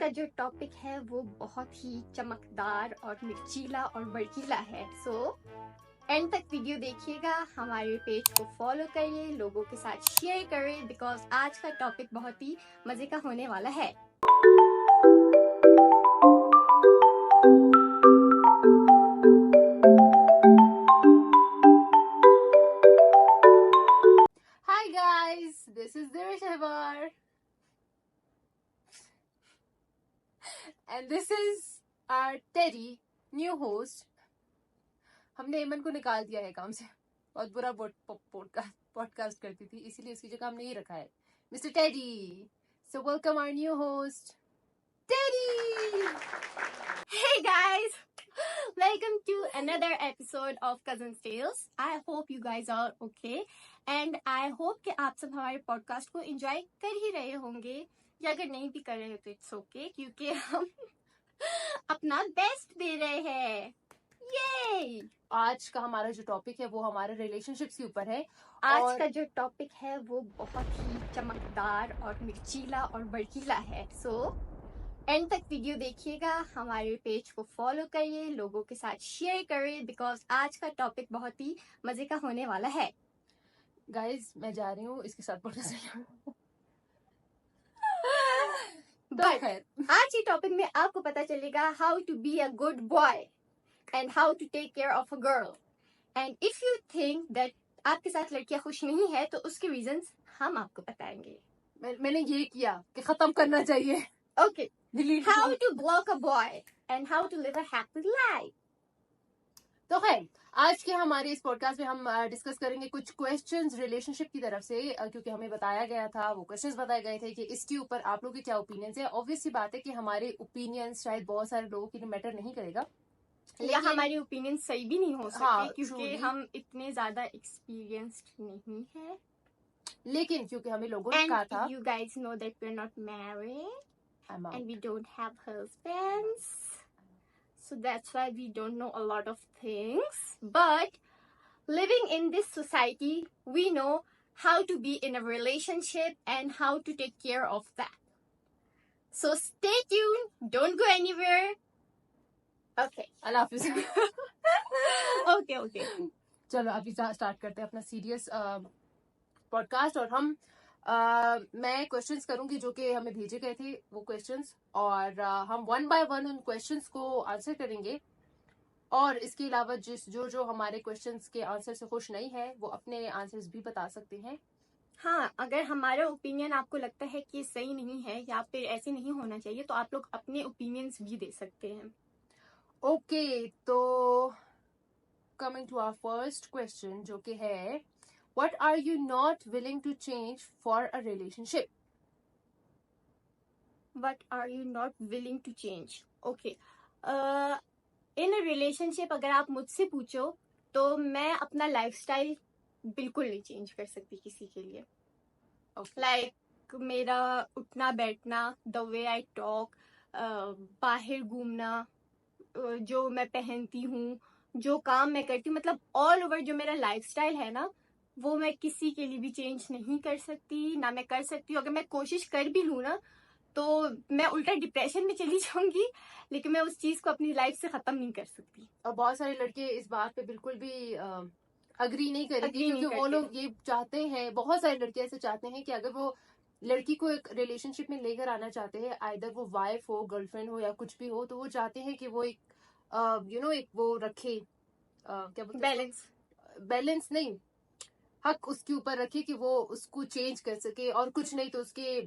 का जो टॉपिक है वो बहुत ही चमकदार और मिर्चीला और भड़कीला है। सो एंड तक वीडियो देखिएगा, हमारे पेज को फॉलो करिए, लोगों के साथ शेयर करें, बिकॉज आज का टॉपिक बहुत ही मजे का होने वाला है। Hi guys, this is Dirish Ahbar and this is our Teddy, new host. हमने एमन को निकाल दिया है काम से, बहुत बुरा पॉडकास्ट करती थी, इसीलिए उसकी जगह हमने ये रखा है mister teddy. So welcome our new host, Teddy. Hey guys, welcome to another episode of Cousin's Tales. I hope you guys are okay and I hope कि आप सब हमारे पॉडकास्ट को एंजॉय कर ही रहे होंगे, या अगर नहीं भी कर रहे हो तो इट्स ओके, क्योंकि हम अपना बेस्ट दे रहे हैं. ये आज का हमारा जो टॉपिक है वो हमारे रिलेशनशिप्स के ऊपर है. आज का जो टॉपिक है वो बहुत ही चमकदार और मिर्चीला और भड़कीला है. सो एंड तक वीडियो देखिएगा, हमारे पेज को फॉलो करिए, लोगों के साथ शेयर करें, बिकॉज आज का टॉपिक बहुत ही मजे का होने वाला है. गाइज मैं जा रही हूँ इसके साथ पॉडकास्ट. बट आज ये टॉपिक में आपको पता चलेगा how to be a good boy and how to take care of a girl. And if you think that आपके साथ लड़कियां खुश नहीं है तो उसके रीजंस हम आपको बताएंगे. मैंने ये किया कि खत्म करना चाहिए. Okay, how to block a boy and how to live a happy life. तो खैर आज के हमारे इस पॉडकास्ट में हम डिस्कस करेंगे कुछ क्वेश्चंस रिलेशनशिप की तरफ से, क्योंकि हमें बताया गया था, वो क्वेश्चंस बताए गए थे कि इसके ऊपर आप लोगों के क्या ओपिनियंस है. ऑब्वियस सी बात है कि हमारे ओपिनियंस शायद बहुत सारे लोगों के लिए मैटर नहीं करेगा, या हमारी ओपिनियन सही भी नहीं हो सकती. हाँ, क्योंकि truly. हम इतने ज्यादा एक्सपीरियंस्ड नहीं है. लेकिन क्योंकि हमें लोगों ने कहा था, you guys know that we're not married I'm out. and we don't have husbands, so that's why we don't know a lot of things. But living in this society, we know how to be in a relationship and how to take care of that. So stay tuned, don't go anywhere. Okay. Allah Hafiz. Okay. चलो अभी start करते हैं अपना serious podcast. और हम मैं questions करूंगी जो कि हमें भेजे गए थे वो क्वेश्चंस, और हम वन बाय वन उन क्वेश्चंस को आंसर करेंगे. और इसके अलावा जो हमारे क्वेश्चंस के आंसर से खुश नहीं है वो अपने आंसर्स भी बता सकते हैं. हाँ, अगर हमारा ओपिनियन आपको लगता है कि सही नहीं है या फिर ऐसे नहीं होना चाहिए तो आप लोग अपने ओपिनियंस भी दे सकते हैं. ओके, तो coming to our first question जो कि है, what are you not willing to change for a relationship. What are you not willing to change? Okay. In a relationship अगर आप मुझसे पूछो तो मैं अपना लाइफस्टाइल बिल्कुल नहीं चेंज कर सकती किसी के लिए. लाइक मेरा उठना बैठना, द वे आई टॉक, बाहर घूमना, जो मैं पहनती हूँ, जो काम मैं करती हूँ, मतलब ऑल ओवर जो मेरा लाइफस्टाइल है ना, वो मैं किसी के लिए भी चेंज नहीं कर सकती, ना मैं कर सकती हूँ. अगर मैं कोशिश कर भी लूँ ना तो मैं उल्टा डिप्रेशन में चली जाऊंगी, लेकिन मैं उस चीज को अपनी लाइफ से खत्म नहीं कर सकती. और बहुत सारे लड़के इस बात पे बिल्कुल भी अग्री नहीं करेंगे, क्योंकि वो लोग ये चाहते हैं, बहुत सारे लड़के ऐसे चाहते हैं कि अगर वो लड़की को एक रिलेशनशिप में लेकर आना चाहते हैं, आइदर वो वाइफ हो, गर्लफ्रेंड हो या कुछ भी हो, तो वो चाहते हैं कि वो एक एक वो रखे, क्या बोलते हैं, बैलेंस नहीं, हक उसके ऊपर रखे कि वो उसको चेंज कर सके, और कुछ नहीं तो उसके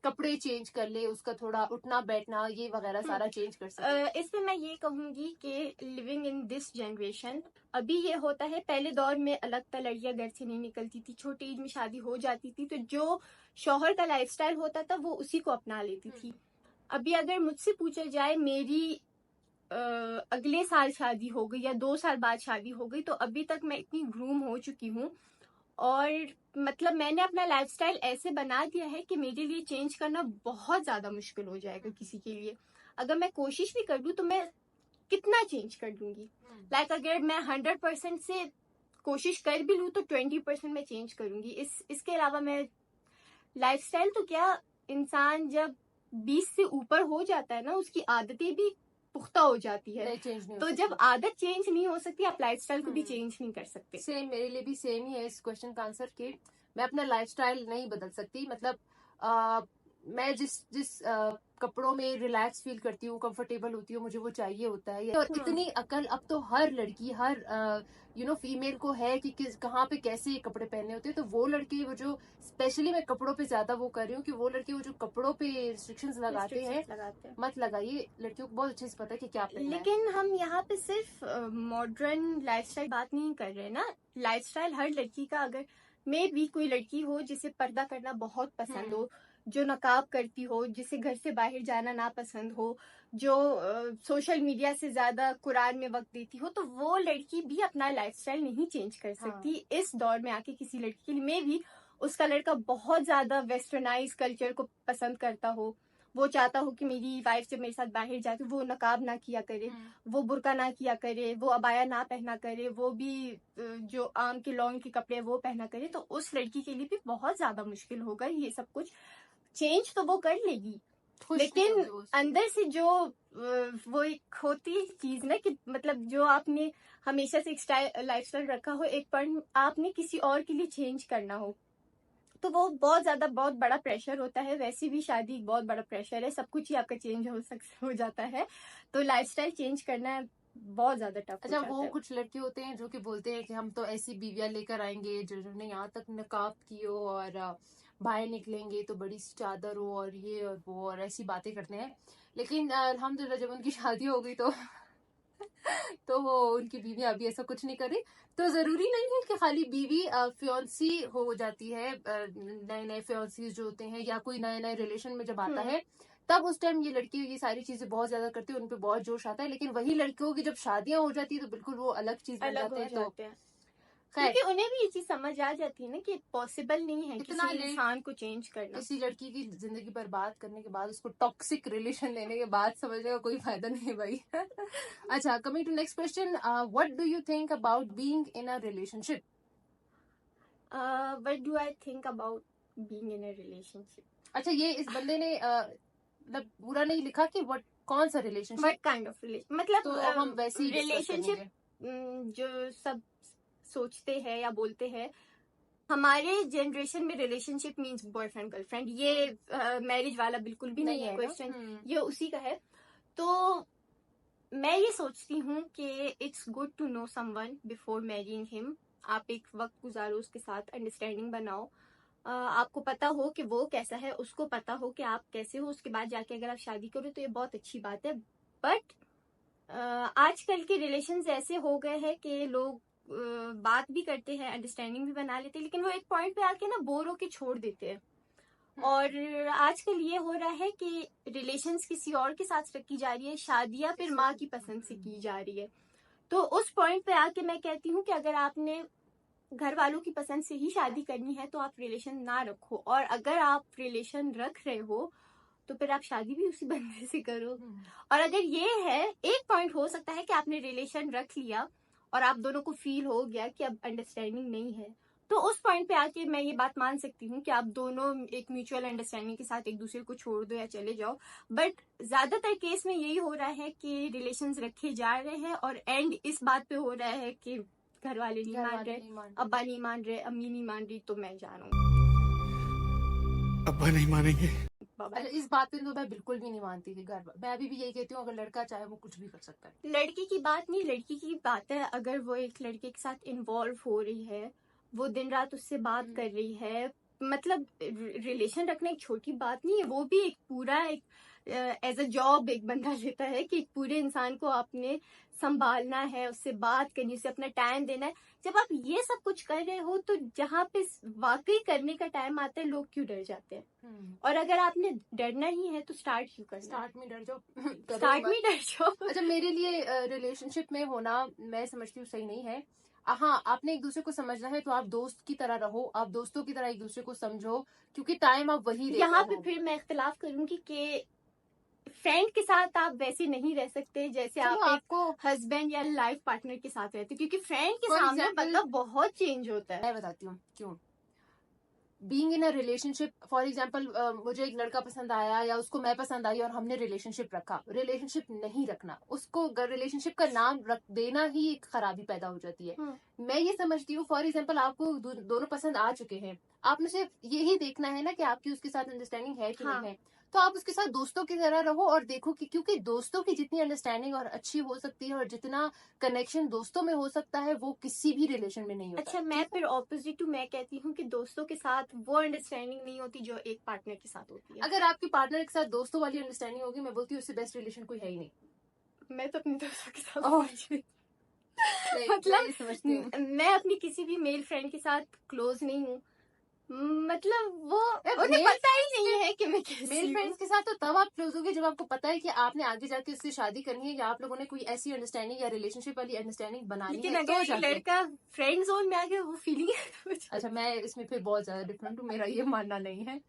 कपड़े चेंज कर ले, उसका थोड़ा उठना बैठना ये वगैरह सारा चेंज कर सके. इसमें मैं ये कहूंगी कि लिविंग इन दिस जनरेशन अभी ये होता है, पहले दौर में अलग था, लड़कियां घर से नहीं निकलती थी, छोटी एज में शादी हो जाती थी, तो जो शौहर का लाइफस्टाइल होता था वो उसी को अपना लेती थी. अभी अगर मुझसे पूछा जाए, मेरी अगले साल शादी हो गई या 2 साल बाद शादी हो गई, तो अभी तक मैं इतनी ग्रूम हो चुकी हूँ और मतलब मैंने अपना लाइफस्टाइल ऐसे बना दिया है कि मेरे लिए चेंज करना बहुत ज्यादा मुश्किल हो जाएगा किसी के लिए. अगर मैं कोशिश भी कर दूं तो मैं कितना चेंज कर दूंगी. लाइक अगर मैं 100% से कोशिश कर भी लूं तो 20% मैं चेंज करूंगी. इसके अलावा मैं लाइफस्टाइल तो क्या, इंसान जब 20 से ऊपर हो जाता है ना, उसकी आदतें भी पुख्ता हो जाती है। नहीं, चेंज नहीं हो तो सकती। जब आदत चेंज नहीं हो सकती, आप लाइफस्टाइल को भी चेंज नहीं कर सकते। सेम मेरे लिए भी सेम ही है इस क्वेश्चन का आंसर कि मैं अपना लाइफस्टाइल नहीं बदल सकती। मतलब मैं जिस जिस कपड़ों में रिलैक्स फील करती हूँ, कंफर्टेबल होती हूँ, मुझे वो चाहिए होता है। और इतनी अकल अब तो हर लड़की, हर फीमेल को है कि किस कहाँ पे कैसे कपड़े पहनने होते हैं। तो वो लड़के वो जो स्पेशली मैं कपड़ों पे ज्यादा वो कर रही हूँ कि वो लड़के वो जो कपड़ों पे रिस्ट्रिक्शंस लगाते हैं, मत लगाइए। लड़कियों को बहुत अच्छे से पता है कि क्या पहनना है। लेकिन हम यहाँ पे सिर्फ मॉडर्न लाइफस्टाइल बात नहीं कर रहे ना। लाइफस्टाइल हर लड़की का, अगर मे भी कोई लड़की हो जिसे पर्दा करना बहुत पसंद हो, जो नकाब करती हो, जिसे घर से बाहर जाना ना पसंद हो, जो सोशल मीडिया से ज्यादा कुरान में वक्त देती हो, तो वो लड़की भी अपना लाइफस्टाइल नहीं चेंज कर सकती। इस दौर में आके किसी लड़की के लिए मे भी उसका लड़का बहुत ज्यादा वेस्टर्नाइज कल्चर को पसंद करता हो, वो चाहता हो कि मेरी वाइफ जब मेरे साथ बाहर जाती वो नकाब ना किया करे, वो बुर्का ना किया करे, वो अबाया ना पहना करे, वो भी जो आम के लॉन्ग के कपड़े वो पहना करे, तो उस लड़की के लिए भी बहुत ज्यादा मुश्किल होगा ये सब कुछ। चेंज तो वो कर लेगी, लेकिन अंदर से जो वो एक होती चीज ना कि मतलब जो आपने हमेशा से एक लाइफस्टाइल रखा हो, एक पॉइंट आपने किसी और के लिए चेंज करना हो, तो वो बहुत बड़ा प्रेशर होता है। वैसे भी शादी एक बहुत बड़ा प्रेशर है, सब कुछ ही आपका चेंज हो जाता है, तो लाइफस्टाइल चेंज करना बहुत ज्यादा टफ अच्छा, हो जाता वो है। कुछ लड़के होते हैं जो कि बोलते हैं कि हम तो ऐसी बीवियां लेकर आएंगे जिन्होंने यहाँ तक नकाब की हो और बाहर निकलेंगे तो बड़ी सी चादर हो और ये और वो और ऐसी बातें करते हैं। लेकिन अल्हम्दुलिल्लाह जब उनकी शादी हो गई तो वो उनकी बीवी अभी ऐसा कुछ नहीं करी। तो जरूरी नहीं है कि खाली बीवी फियांसी हो जाती है। नए नए फियांसीज जो होते हैं या कोई नए नए रिलेशन में जब आता है तब उस टाइम ये लड़की ये सारी चीजें बहुत ज्यादा करती है, उनपे बहुत जोश आता है। लेकिन वही लड़कियों की जब शादियां हो जाती है तो बिल्कुल वो अलग चीज बन अलग जाते हो हैं। तो जाते हैं, खैर, क्योंकि उन्हें भी ये चीज समझ आ जाती है ना कि पॉसिबल नहीं है इतना किसी लेट इंसान को चेंज करना। किसी लड़की की जिंदगी बर्बाद करने के बाद, उसको टॉक्सिक रिलेशन लेने के बाद समझने का कोई फायदा नहीं है भाई। अच्छा, coming to next question, what do you think about being in a relationship? What do I think about being in a relationship? अच्छा, ये इस बंदे ने मतलब पूरा नहीं लिखा कि व्हाट कौन सा relationship, what kind of relation, मतलब तो हम वैसे ही डिस्कस रिलेशनशिप करेंगे। जो सब सोचते हैं या बोलते हैं, हमारे जनरेशन में रिलेशनशिप मींस बॉयफ्रेंड गर्लफ्रेंड, ये मैरिज वाला बिल्कुल भी नहीं है क्वेश्चन, ये उसी का है। तो मैं ये सोचती हूँ कि it's good to know someone before marrying him. आप एक वक्त गुजारो उसके साथ, अंडरस्टैंडिंग बनाओ, आपको पता हो कि वो कैसा है, उसको पता हो कि आप कैसे हो, उसके बाद जाके अगर आप शादी करो तो ये बहुत अच्छी बात है। बट आजकल के रिलेशंस ऐसे हो गए हैं कि लोग बात भी करते हैं, अंडरस्टैंडिंग भी बना लेते हैं, लेकिन वो एक पॉइंट पे आके ना बोर होके छोड़ देते हैं। और आजकल ये हो रहा है कि रिलेशंस किसी और के साथ रखी जा रही है, शादियां फिर माँ की पसंद से की जा रही है। तो उस पॉइंट पे आके मैं कहती हूँ कि अगर आपने घर वालों की पसंद से ही शादी करनी है तो आप रिलेशन ना रखो, और अगर आप रिलेशन रख रहे हो तो फिर आप शादी भी उसी बंदे से करो। और अगर ये है, एक पॉइंट हो सकता है कि आपने रिलेशन रख लिया और आप दोनों को फील हो गया कि अब अंडरस्टैंडिंग नहीं है, तो उस पॉइंट पे आके मैं ये बात मान सकती हूँ कि आप दोनों एक म्यूचुअल अंडरस्टैंडिंग के साथ एक दूसरे को छोड़ दो या चले जाओ। बट ज्यादातर केस में यही हो रहा है कि रिलेशंस रखे जा रहे हैं और एंड इस बात पे हो रहा है कि घर वाले नहीं मान रहे, अब्बा नहीं मान रहे, अम्मी नहीं मान रही, तो मैं जा रहा हूँ। अब्बा नहीं मानेंगे। इस बात पे तो मैं बिल्कुल भी नहीं मानती थी। घर मैं अभी भी यही कहती हूँ, अगर लड़का चाहे वो कुछ भी कर सकता है। लड़की की बात नहीं, लड़की की बात है। अगर वो एक लड़के के साथ इन्वॉल्व हो रही है, वो दिन रात उससे बात कर रही है, मतलब रिलेशन रखना एक छोटी बात नहीं है, वो भी एक पूरा एक एज अ जॉब एक बंदा लेता है कि एक पूरे इंसान को आपने संभालना है, उससे बात करनी, उसे अपना टाइम देना है। जब आप ये सब कुछ कर रहे हो तो जहाँ पे वाकई करने का टाइम आता है लोग क्यों डर जाते हैं? और अगर आपने डरना ही है तो स्टार्ट क्यों करना? स्टार्ट में डर जाओ। स्टार्ट में डर जाओ। अच्छा, मेरे लिए रिलेशनशिप में होना मैं समझती हूँ सही नहीं है। हाँ, आपने एक दूसरे को समझना है तो आप दोस्त की तरह रहो, आप दोस्तों की तरह एक दूसरे को समझो, क्योंकि टाइम आप वही देते यहाँ पे हो। फिर मैं इख्तिलाफ करूंगी कि फ्रेंड के साथ आप वैसे नहीं रह सकते जैसे आप आपको हस्बैंड या लाइफ पार्टनर के साथ रहते, क्योंकि फ्रेंड के सामने मतलब बहुत चेंज होता है। मैं बताती हूँ क्यों। Being in a relationship, for example मुझे एक लड़का पसंद आया या उसको मैं पसंद आई और हमने रिलेशनशिप रखा, रिलेशनशिप नहीं रखना, उसको रिलेशनशिप का नाम रख देना ही एक खराबी पैदा हो जाती है। मैं ये समझती हूँ, फॉर एग्जांपल आपको दोनों पसंद आ चुके हैं, आपने सिर्फ यही देखना है ना कि आपकी उसके साथ अंडरस्टैंडिंग है कि नहीं है, तो आप उसके साथ दोस्तों की तरह रहो और देखो कि, क्योंकि दोस्तों की जितनी अंडरस्टैंडिंग और अच्छी हो सकती है और जितना कनेक्शन दोस्तों में हो सकता है वो किसी भी रिलेशन में नहीं होता। अच्छा, मैं फिर ऑपोजिट टू मैं कहती हूँ कि दोस्तों के साथ वो अंडरस्टैंडिंग नहीं होती जो एक पार्टनर के साथ होती है। अगर आपके पार्टनर के साथ दोस्तों वाली अंडरस्टैंडिंग होगी, मैं बोलती हूँ उससे बेस्ट रिलेशन कोई है ही नहीं। मैं तो अपने दोस्तों के साथ ओह। समझ गई। मैं मतलब ये समझती हूँ। मैं अपनी किसी भी मेल फ्रेंड के साथ क्लोज नहीं हूँ, मतलब वो उन्हें मेल पता ही नहीं है कि मैं कैसी मेल हूँ। फ्रेंड्स के साथ तो तब आप क्लोज होगे जब आपको पता है कि आपने आगे जाके उससे शादी करनी है या आप लोगों ने कोई ऐसी अंडरस्टैंडिंग या रिलेशनशिप वाली अंडरस्टैंडिंग बनानी लेकिन है, तो अगर जाके। लड़का फ्रेंड जोन में आ गया, वो फीलिंग अच्छा, मैं इसमें फिर बहुत ज्यादा डिफरेंट हूँ, मेरा ये मानना नहीं है।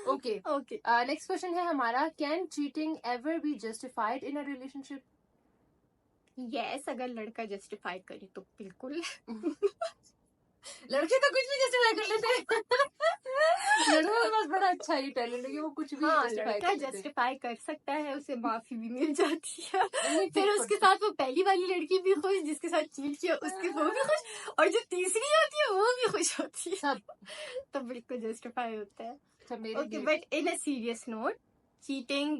Okay, okay. नेक्स्ट क्वेश्चन है हमारा, can cheating ever be justified in a relationship? Yes, अगर लड़का जस्टिफाई करे तो बिल्कुल। लड़के तो कुछ भी जस्टिफाई कर लेते हैं। लड़कों के पास बड़ा अच्छा ही टैलेंट है कि वो कुछ भी हाँ, जस्टिफाई लड़का कर लेते हैं। जस्टिफाई कर सकता है, उसे माफी भी मिल जाती है। नहीं, फिर उसके साथ वो पहली वाली लड़की भी खुश जिसके साथ चीट किया, उसके वो भी खुश, और जो तीसरी होती है वो भी खुश होती है। सब तो बिल्कुल जस्टिफाई होता है। सब मेरे okay, but in a serious note, cheating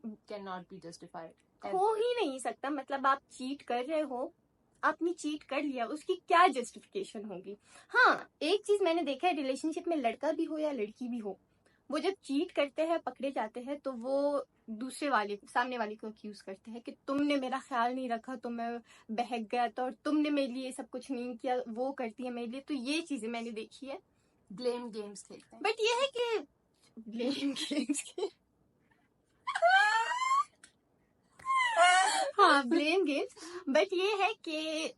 can not be justified. हो ही नहीं सकता। मतलब आप चीट कर रहे हो, आपने चीट कर लिया, उसकी क्या जस्टिफिकेशन होगी। हाँ, एक चीज मैंने देखा है, रिलेशनशिप में लड़का भी हो या लड़की भी हो, वो जब चीट करते हैं, पकड़े जाते हैं, तो वो दूसरे वाले सामने वाले को अक्यूज करते हैं कि तुमने मेरा ख्याल नहीं रखा, तो मैं बहक गया था, और तुमने मेरे लिए सब कुछ नहीं किया, वो करती है मेरे लिए। तो ये चीजें मैंने देखी है। ब्लेम गेम्स खेलते हैं। बट ये है कि ब्लेम गेम्स की हाँ, ब्लेम गेम्स। बट ये है कि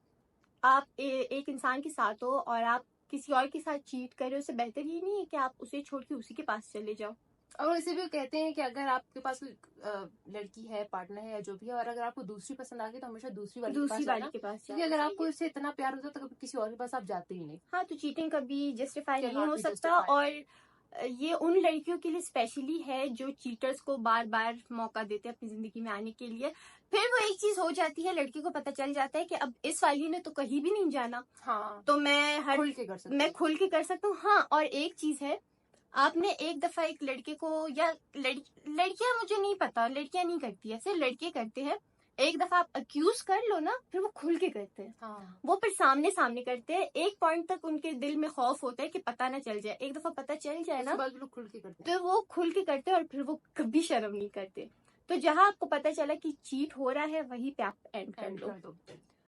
आप एक इंसान के साथ हो और आप किसी और के साथ चीट कर रहे हो, उससे बेहतर ये नहीं है कि आप उसे छोड़ के उसी के पास चले जाओ। और इसे भी कहते हैं कि अगर आपके पास कोई लड़की है, पार्टनर है या जो भी है, और अगर आपको दूसरी पसंद आ गई तो हमेशा दूसरी वाली दूसरी के वाली पास के पास क्योंकि अगर आपको इससे इतना प्यार होता तो कभी किसी और के पास आप जाते ही नहीं। हाँ, तो चीटिंग कभी जस्टिफाई नहीं Cannot हो be सकता। justified. और ये उन लड़कियों के लिए स्पेशली है जो चीटर्स को बार बार मौका देते हैं अपनी जिंदगी में आने के लिए। फिर वो एक चीज हो जाती है, लड़की को पता चल जाता है कि अब इस वाली ने तो कहीं भी नहीं जाना, हाँ, तो मैं खुल के कर सकते मैं खुल के कर सकता हूँ। हाँ, और एक चीज है, आपने एक दफा एक लड़के को, या लड़कियां, मुझे नहीं पता, लड़कियां नहीं करती है, सिर्फ लड़के करते हैं, एक दफा आप अक्यूज कर लो ना, फिर वो खुल के करते हैं। हाँ, वो फिर सामने सामने करते हैं। एक पॉइंट तक उनके दिल में खौफ होता है कि पता ना चल जाए, एक दफा पता चल जाए उसके ना, बाद लोग खुल के करते हैं। तो वो खुल के करते हैं और फिर वो कभी शर्म नहीं करते। तो जहां आपको पता चला कि चीट हो रहा है, वहीं पे आप एंड कर End लो। कर दो।